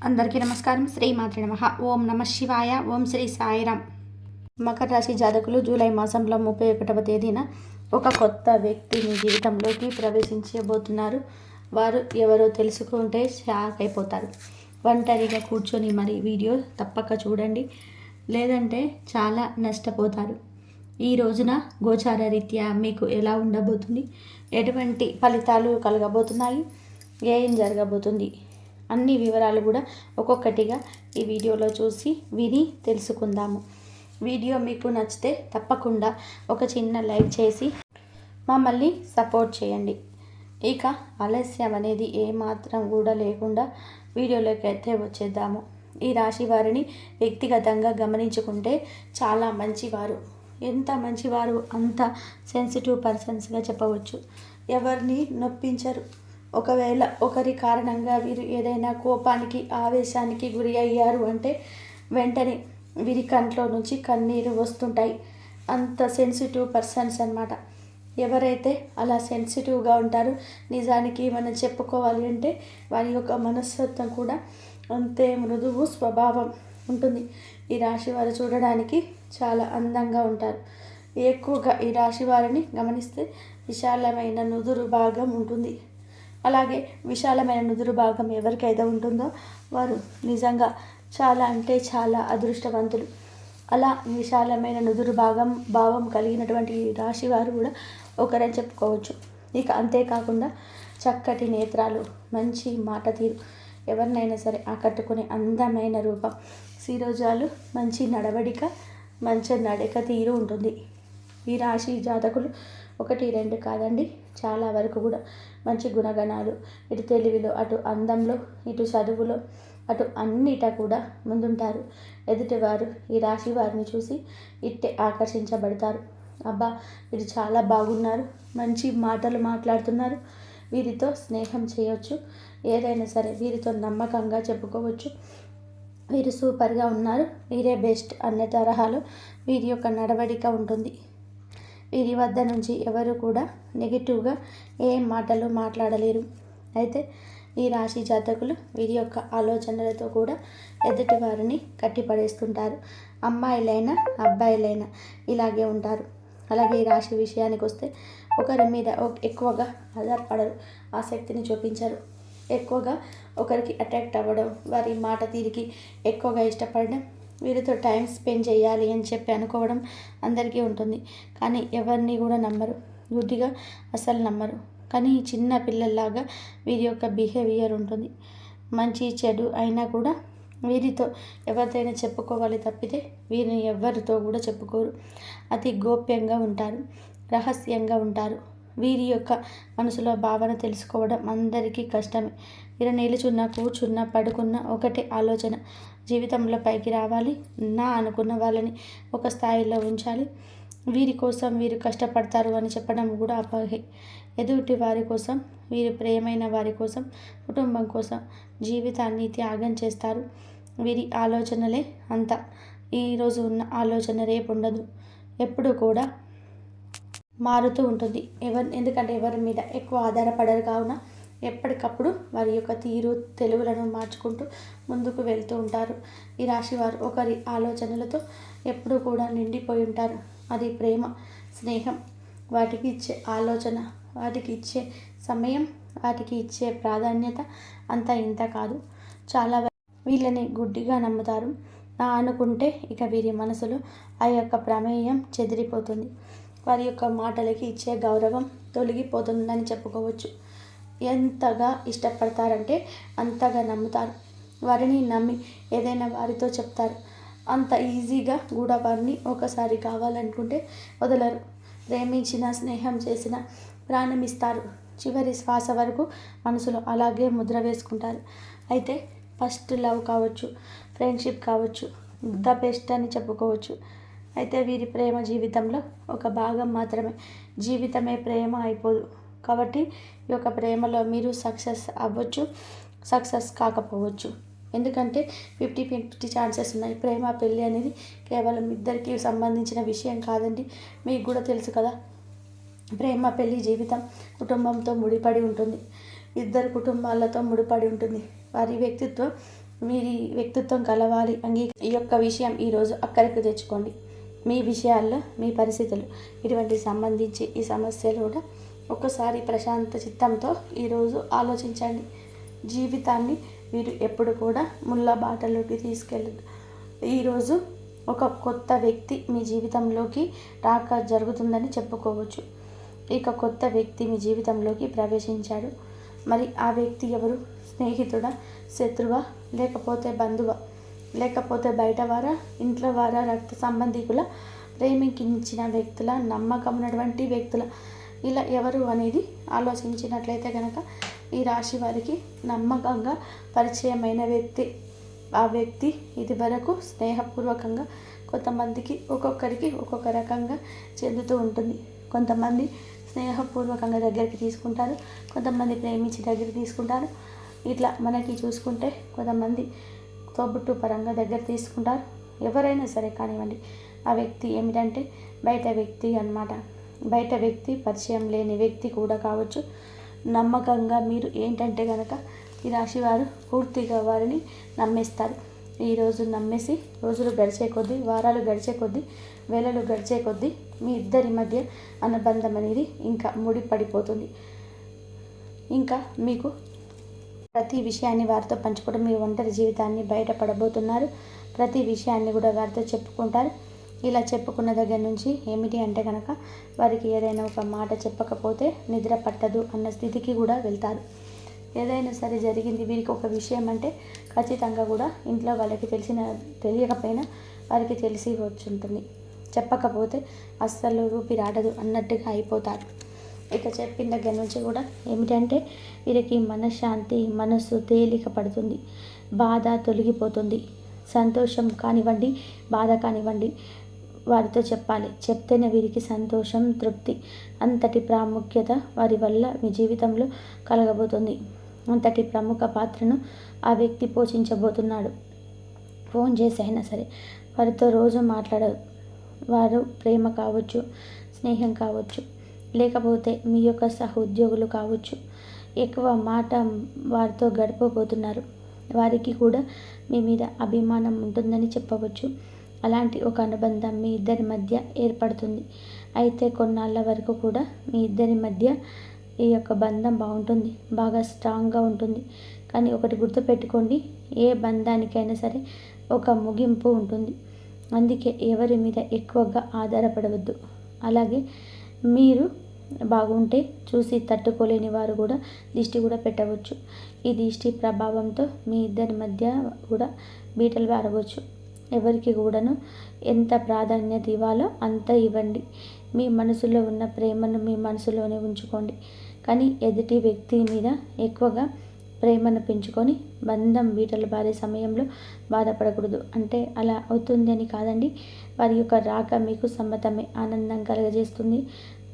అందరికీ నమస్కారం. శ్రీమాత్రే నమః. ఓం నమ శివాయ. ఓం శ్రీ సాయిరామ్. మకర రాశి జాతకులు జూలై మాసంలో 31వ తేదీన ఒక కొత్త వ్యక్తి మీ జీవితంలోకి ప్రవేశించబోతున్నారు. వారు ఎవరో తెలుసుకుంటే షాక్ అయిపోతారు. ఒంటరిగా కూర్చొని మరి వీడియో తప్పక చూడండి, లేదంటే చాలా నష్టపోతారు. ఈ రోజున గోచార రీత్యా మీకు ఎలా ఉండబోతుంది, ఎటువంటి ఫలితాలు కలగబోతున్నాయి, ఏం జరగబోతుంది అన్ని వివరాలు కూడా ఒక్కొక్కటిగా ఈ వీడియోలో చూసి విని తెలుసుకుందాము. వీడియో మీకు నచ్చితే తప్పకుండా ఒక చిన్న లైక్ చేసి మమ్మల్ని సపోర్ట్ చేయండి. ఇక ఆలస్యం అనేది ఏమాత్రం కూడా లేకుండా వీడియోలోకి అయితే వచ్చేద్దాము. ఈ రాశి వారిని వ్యక్తిగతంగా గమనించుకుంటే చాలా మంచివారు. ఎంత మంచివారు, అంత సెన్సిటివ్ పర్సన్స్గా చెప్పవచ్చు. ఎవరిని నొప్పించరు. ఒకవేళ ఒకరి కారణంగా వీరు ఏదైనా కోపానికి, ఆవేశానికి గురి అయ్యారు అంటే వెంటనే వీరి కంట్లో నుంచి కన్నీరు వస్తుంటాయి. అంత సెన్సిటివ్ పర్సన్స్ అన్నమాట. ఎవరైతే అలా సెన్సిటివ్గా ఉంటారో, నిజానికి మనం చెప్పుకోవాలి అంటే వారి యొక్క మనస్తత్వం కూడా అంతే మృదువు స్వభావం ఉంటుంది. ఈ రాశి వారు చూడడానికి చాలా అందంగా ఉంటారు. ఎక్కువగా ఈ రాశి వారిని గమనిస్తే విశాలమైన నుదురు భాగం ఉంటుంది. అలాగే విశాలమైన నుదురు భాగం ఎవరికైతే ఉంటుందో వారు నిజంగా చాలా అంటే చాలా అదృష్టవంతులు. అలా విశాలమైన నుదురు భావం కలిగినటువంటి రాశి వారు కూడా ఒకరని చెప్పుకోవచ్చు. ఇక అంతేకాకుండా చక్కటి నేత్రాలు, మంచి మాట తీరు, ఎవరినైనా సరే ఆకట్టుకునే అందమైన రూపం, శిరోజాలు, మంచి నడవడిక, మంచి నడక తీరు ఉంటుంది. ఈ రాశి జాతకులు 1, 2 కాదండి, చాలా వరకు కూడా మంచి గుణగణాలు, ఇటు తెలివిలో, అటు అందంలో, ఇటు చదువులో, అటు అన్నిట కూడా ముందుంటారు. ఎదుటివారు ఈ రాశి వారిని చూసి ఇట్టే ఆకర్షించబడతారు. అబ్బా, వీరు చాలా బాగున్నారు, మంచి మాటలు మాట్లాడుతున్నారు, వీరితో స్నేహం చేయవచ్చు, ఏదైనా సరే వీరితో నమ్మకంగా చెప్పుకోవచ్చు, వీరు సూపర్గా ఉన్నారు, వీరే బెస్ట్ అనే తరహాలో వీరి యొక్క నడవడిక ఉంటుంది. వీరి వద్ద నుంచి ఎవరు కూడా నెగిటివ్గా ఏ మాటలు మాట్లాడలేరు. అయితే ఈ రాశి జాతకులు వీరి యొక్క ఆలోచనలతో కూడా ఎదుటి వారిని కట్టిపడేస్తుంటారు. అమ్మాయిలైనా అబ్బాయిలైనా ఇలాగే ఉంటారు. అలాగే ఈ రాశి విషయానికి వస్తే ఒకరి మీద ఎక్కువగా ఆధారపడరు, ఆసక్తిని చూపించరు. ఎక్కువగా ఒకరికి అట్రాక్ట్ అవ్వడం, వారి మాట తీరికి ఎక్కువగా ఇష్టపడడం, వీరితో టైం స్పెండ్ చేయాలి అని చెప్పి అనుకోవడం అందరికీ ఉంటుంది. కానీ ఎవరిని కూడా నమ్మరు, గుడ్డిగా అసలు నమ్మరు. కానీ చిన్న పిల్లల్లాగా వీరి యొక్క బిహేవియర్ ఉంటుంది. మంచి చెడు అయినా కూడా వీరితో ఎవరితోనైనా చెప్పుకోవాలి తప్పితే వీరిని ఎవరితో కూడా చెప్పుకోరు. అతి గోప్యంగా ఉంటారు, రహస్యంగా ఉంటారు. వీరి యొక్క మనసులో భావన తెలుసుకోవడం అందరికీ కష్టమే. వీరు నిలుచున్నా, కూర్చున్నా, పడుకున్నా ఒకటే ఆలోచన, జీవితంలో పైకి రావాలి, నా అనుకున్న వాళ్ళని ఒక స్థాయిలో ఉంచాలి, వీరి కోసం వీరు కష్టపడతారు అని చెప్పడం కూడా అపోహే. ఎదుటి వారి కోసం, వీరి ప్రియమైన వారి కోసం, కుటుంబం కోసం జీవితాన్ని త్యాగం చేస్తారు. వీరి ఆలోచనలే అంత. ఈరోజు ఉన్న ఆలోచన రేపు ఉండదు, ఎప్పుడు కూడా మారుతూ ఉంటుంది. ఎందుకంటే ఎవరి మీద ఎక్కువ ఆధారపడరు కావున ఎప్పటికప్పుడు వారి యొక్క తీరు, తెలుగులను మార్చుకుంటూ ముందుకు వెళ్తూ ఉంటారు. ఈ రాశి వారు ఒకరి ఆలోచనలతో ఎప్పుడూ కూడా నిండిపోయి ఉంటారు. అది ప్రేమ, స్నేహం, వాటికి ఇచ్చే ఆలోచన, వాటికి ఇచ్చే సమయం, వాటికి ఇచ్చే ప్రాధాన్యత అంతా ఇంత కాదు. చాలా వీళ్ళని గుడ్డిగా నమ్ముతారు. అనుకుంటే ఇక వీరి మనసులో ఆ యొక్క ప్రమేయం చెదిరిపోతుంది. వారి యొక్క మాటలకి ఇచ్చే గౌరవం తొలగిపోతుందని చెప్పుకోవచ్చు. ఎంతగా ఇష్టపడతారంటే అంతగా నమ్ముతారు. వారిని నమ్మి ఏదైనా వారితో చెప్తారు. అంత ఈజీగా కూడా వారిని ఒకసారి కావాలనుకుంటే వదలరు. ప్రేమించిన, స్నేహం చేసిన ప్రాణం ఇస్తారు. చివరి శ్వాస వరకు మనసులో అలాగే ముద్ర వేసుకుంటారు. అయితే ఫస్ట్ లవ్ కావచ్చు, ఫ్రెండ్షిప్ కావచ్చు, ద బెస్ట్ అని చెప్పుకోవచ్చు. అయితే వీరి ప్రేమ జీవితంలో ఒక భాగం మాత్రమే, జీవితమే ప్రేమ అయిపోదు. కాబట్టి ఈ యొక్క ప్రేమలో మీరు సక్సెస్ అవ్వచ్చు, సక్సెస్ కాకపోవచ్చు. ఎందుకంటే 50-50 ఛాన్సెస్ ఉన్నాయి. ప్రేమ, పెళ్ళి అనేది కేవలం ఇద్దరికి సంబంధించిన విషయం కాదండి. మీకు కూడా తెలుసు కదా, ప్రేమ, పెళ్ళి జీవితం కుటుంబంతో ముడిపడి ఉంటుంది. ఇద్దరు కుటుంబాలతో ముడిపడి ఉంటుంది. వారి వ్యక్తిత్వం మీరు వ్యక్తిత్వం కలవాలి ఈ యొక్క విషయం ఈరోజు అక్కడికి తెచ్చుకోండి. మీ విషయాల్లో మీ పరిస్థితులు ఇటువంటి సంబంధించి ఈ సమస్యలు కూడా ఒక్కసారి ప్రశాంత చిత్తంతో ఈరోజు ఆలోచించండి. జీవితాన్ని మీరు ఎప్పుడు కూడా ముళ్ళ బాటలోకి తీసుకెళ్ళదు. ఈరోజు ఒక కొత్త వ్యక్తి మీ జీవితంలోకి రాక జరుగుతుందని చెప్పుకోవచ్చు. ఇక కొత్త వ్యక్తి మీ జీవితంలోకి ప్రవేశించాడు. మరి ఆ వ్యక్తి ఎవరు? స్నేహితుడా, శత్రువా, లేకపోతే బంధువా, లేకపోతే బయట వారా, ఇంట్లో వారా, రక్త సంబంధికుల, ప్రేమించిన వ్యక్తుల, నమ్మకం ఉన్నటువంటి వ్యక్తుల, ఇలా ఎవరు అనేది ఆలోచించినట్లయితే కనుక ఈ రాశి వారికి నమ్మకంగా పరిచయమైన వ్యక్తి. ఆ వ్యక్తి ఇది వరకు స్నేహపూర్వకంగా కొంతమందికి ఒక్కొక్కరికి ఒక్కొక్క రకంగా చెందుతూ ఉంటుంది. కొంతమంది స్నేహపూర్వకంగా దగ్గరికి తీసుకుంటారు, కొంతమంది ప్రేమించి దగ్గరికి తీసుకుంటారు. ఇట్లా మనకి చూసుకుంటే కొంతమంది తోబుట్టు పరంగా దగ్గర తీసుకుంటారు. ఎవరైనా సరే కానివ్వండి, ఆ వ్యక్తి ఏమిటంటే బయట వ్యక్తి అన్నమాట. బయట వ్యక్తి పరిచయం లేని వ్యక్తి కూడా కావచ్చు. నమ్మకంగా మీరు ఏంటంటే కనుక ఈ రాశి వారు పూర్తిగా వారిని నమ్మేస్తారు. ఈరోజు నమ్మేసి రోజులు గడిచే కొద్దీ, వారాలు గడిచే కొద్దీ, వేళలు గడిచే కొద్దీ మీ ఇద్దరి మధ్య అనుబంధం అనేది ఇంకా ముడిపడిపోతుంది. ఇంకా మీకు ప్రతి విషయాన్ని వారితో పంచుకోవడం, మీ ఒంటరి జీవితాన్ని బయటపడబోతున్నారు. ప్రతి విషయాన్ని కూడా వారితో చెప్పుకుంటారు. ఇలా చెప్పుకున్న దగ్గర నుంచి ఏమిటి అంటే కనుక వారికి ఏదైనా ఒక మాట చెప్పకపోతే నిద్ర పట్టదు అన్న స్థితికి కూడా వెళ్తారు. ఏదైనా సరే జరిగింది వీరికి ఒక విషయం అంటే ఖచ్చితంగా కూడా ఇంట్లో వాళ్ళకి తెలియకపోయినా వారికి తెలిసి వచ్చుంటుంది. చెప్పకపోతే అస్సలు ఊపిరాడదు అన్నట్టుగా అయిపోతారు. ఇక చెప్పిన దగ్గర నుంచి కూడా ఏమిటంటే వీరికి మనశ్శాంతి, మనస్సు తేలిక పడుతుంది, బాధ తొలగిపోతుంది. సంతోషం కానివ్వండి, బాధ కానివ్వండి, వారితో చెప్పాలి. చెప్తేనే వీరికి సంతోషం, తృప్తి. అంతటి ప్రాముఖ్యత వారి వల్ల మీ జీవితంలో కలగబోతుంది. అంతటి ప్రముఖ పాత్రను ఆ వ్యక్తి పోషించబోతున్నాడు. ఫోన్ చేసి అయినా సరే వారితో రోజు మాట్లాడరు. వారు ప్రేమ కావచ్చు, స్నేహం కావచ్చు, లేకపోతే మీ యొక్క సహోద్యోగులు కావచ్చు, ఎక్కువ మాట వారితో గడపబోతున్నారు. వారికి కూడా మీ మీద అభిమానం ఉంటుందని చెప్పవచ్చు. అలాంటి ఒక అనుబంధం మీ ఇద్దరి మధ్య ఏర్పడుతుంది. అయితే కొన్నాళ్ళ వరకు కూడా మీ ఇద్దరి మధ్య ఈ యొక్క బంధం బాగుంటుంది, బాగా స్ట్రాంగ్గా ఉంటుంది. కానీ ఒకటి గుర్తుపెట్టుకోండి, ఏ బంధానికైనా సరే ఒక ముగింపు ఉంటుంది. అందుకే ఎవరి మీద ఎక్కువగా ఆధారపడవద్దు. అలాగే మీరు బాగుంటే చూసి తట్టుకోలేని వారు కూడా దిష్టి కూడా పెట్టవచ్చు. ఈ దిష్టి ప్రభావంతో మీ ఇద్దరి మధ్య కూడా బీటలు పారవచ్చు. ఎవరికి కూడాను ఎంత ప్రాధాన్యత ఇవ్వాలో అంత ఇవ్వండి. మీ మనసులో ఉన్న ప్రేమను మీ మనసులోనే ఉంచుకోండి. కానీ ఎదుటి వ్యక్తి మీద ఎక్కువగా ప్రేమను పెంచుకొని బంధం బీటలు పారే సమయంలో బాధపడకూడదు. అంటే అలా అవుతుంది అని కాదండి. వారి యొక్క రాక మీకు సమ్మతమే, ఆనందం కలగజేస్తుంది.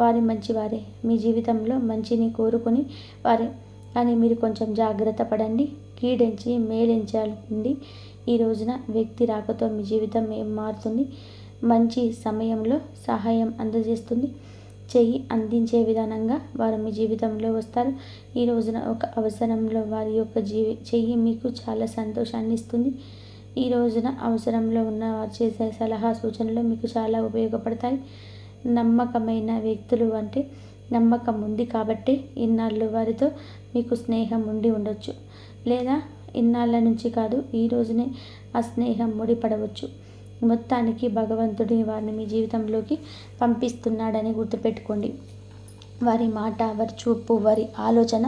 వారి మంచివారే, మీ జీవితంలో మంచిని కోరుకొని వారే. కానీ మీరు కొంచెం జాగ్రత్త పడండి. కీడెంచి మేలెంచాలండి. ఈ రోజున వ్యక్తి రాకతో మీ జీవితం ఏం మారుతుంది. మంచి సమయంలో సహాయం అందజేస్తుంది. చెయ్యి అందించే విధానంగా వారు మీ జీవితంలో వస్తారు. ఈ రోజున ఒక అవసరంలో వారి యొక్క చెయ్యి మీకు చాలా సంతోషాన్ని ఇస్తుంది. ఈ రోజున అవసరంలో ఉన్న వారు చేసే సలహా సూచనలు మీకు చాలా ఉపయోగపడతాయి. నమ్మకమైన వ్యక్తులు అంటే నమ్మకం ఉంది కాబట్టి ఇన్నాళ్ళు వారితో మీకు స్నేహం ఉండి ఉండొచ్చు. లేదా ఇన్నాళ్ళ నుంచి కాదు, ఈ రోజునే ఆ స్నేహం ముడిపడవచ్చు. మొత్తానికి భగవంతుడి వారిని మీ జీవితంలోకి పంపిస్తున్నాడని గుర్తుపెట్టుకోండి. వారి మాట, వారి చూపు, వారి ఆలోచన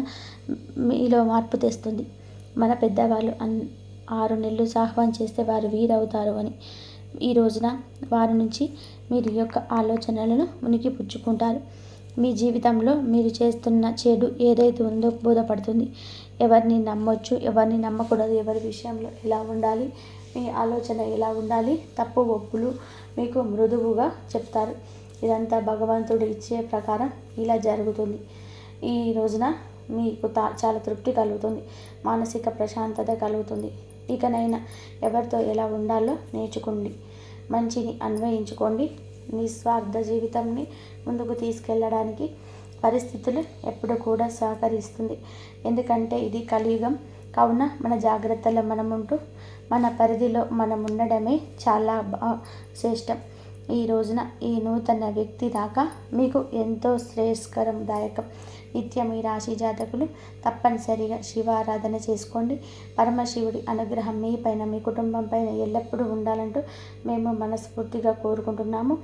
మీలో మార్పు తెస్తుంది. మన పెద్దవాళ్ళు 6 నెలలు సాహ్వం చేస్తే వారు వీరవుతారు అని. ఈ రోజున వారి నుంచి మీరు యొక్క ఆలోచనలను ఉనికి పుచ్చుకుంటారు. మీ జీవితంలో మీరు చేస్తున్న చెడు ఏదైతే ఉందో బోధపడుతుంది. ఎవరిని నమ్మొచ్చు, ఎవరిని నమ్మకూడదు, ఎవరి విషయంలో ఎలా ఉండాలి, మీ ఆలోచన ఎలా ఉండాలి, తప్పు ఒప్పులు మీకు మృదువుగా చెప్తారు. ఇదంతా భగవంతుడు ఇచ్చే ప్రకారం ఇలా జరుగుతుంది. ఈ రోజున మీకు చాలా తృప్తి కలుగుతుంది, మానసిక ప్రశాంతత కలుగుతుంది. ఇకనైనా ఎవరితో ఎలా ఉండాలో నేర్చుకోండి, మంచిని అన్వయించుకోండి. నిస్వార్థ జీవితాన్ని ముందుకు తీసుకెళ్ళడానికి పరిస్థితులు ఎప్పుడు కూడా సహకరిస్తుంది. ఎందుకంటే ఇది కలియుగం. కావున మన జాగ్రత్తలో మనం ఉంటూ మన పరిధిలో మనం ఉండడమే చాలా శ్రేష్టం. ఈ రోజున ఈ నూతన వ్యక్తి దాకా మీకు ఎంతో శ్రేయస్కరందాయకం. నిత్యం ఈ రాశి జాతకులు తప్పనిసరిగా శివారాధన చేసుకోండి. పరమశివుడి అనుగ్రహం మీ పైన, మీ కుటుంబం పైన ఎల్లప్పుడూ ఉండాలంటూ మేము మనస్ఫూర్తిగా కోరుకుంటున్నాము.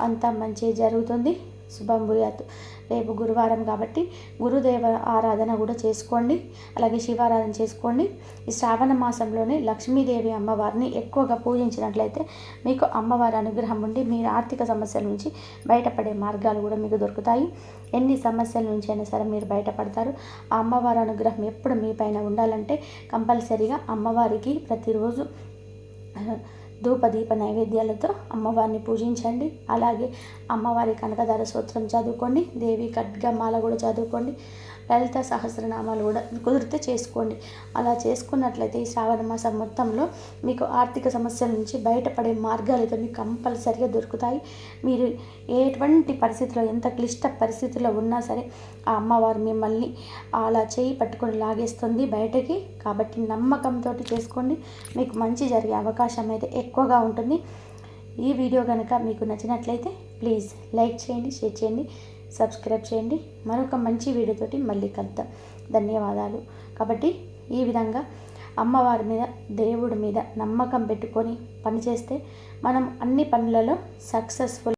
అంతా మంచి జరుగుతుంది. శుభం భూయాత్. రేపు గురువారం కాబట్టి గురుదేవ ఆరాధన కూడా చేసుకోండి. అలాగే శివారాధన చేసుకోండి. ఈ శ్రావణ మాసంలోనే లక్ష్మీదేవి అమ్మవారిని ఎక్కువగా పూజించినట్లయితే మీకు అమ్మవారి అనుగ్రహం ఉండి మీరు ఆర్థిక సమస్యల నుంచి బయటపడే మార్గాలు కూడా మీకు దొరుకుతాయి. ఎన్ని సమస్యల నుంచి అయినా సరే మీరు బయటపడతారు. ఆ అమ్మవారి అనుగ్రహం ఎప్పుడు మీ పైన ఉండాలంటే కంపల్సరీగా అమ్మవారికి ప్రతిరోజు ధూపదీప నైవేద్యాలతో అమ్మవారిని పూజించండి. అలాగే అమ్మవారి కనకదార స్తోత్రం చదువుకోండి. దేవి ఖడ్గమాల కూడా చదువుకోండి. లలిత సహస్రనామాలు కూడా కుదిరితే చేసుకోండి. అలా చేసుకున్నట్లయితే ఈ శ్రావణ మాసం మొత్తంలో మీకు ఆర్థిక సమస్యల నుంచి బయటపడే మార్గాలు అయితే మీకు కంపల్సరిగా దొరుకుతాయి. మీరు ఎటువంటి పరిస్థితిలో, ఎంత క్లిష్ట పరిస్థితిలో ఉన్నా సరే ఆ అమ్మవారు మిమ్మల్ని అలా చేయి పట్టుకొని లాగేస్తుంది బయటకి. కాబట్టి నమ్మకంతో చేసుకోండి. మీకు మంచి జరిగే అవకాశం అయితే ఎక్కువగా ఉంటుంది. ఈ వీడియో కనుక మీకు నచ్చినట్లయితే ప్లీజ్ లైక్ చేయండి, షేర్ చేయండి, సబ్స్క్రైబ్ చేయండి. మరొక మంచి వీడియోతోటి మళ్ళీ కలుద్దాం. ధన్యవాదాలు. కాబట్టి ఈ విధంగా అమ్మవారి మీద, దేవుడి మీద నమ్మకం పెట్టుకొని పనిచేస్తే మనం అన్ని పనులలో సక్సెస్ఫుల్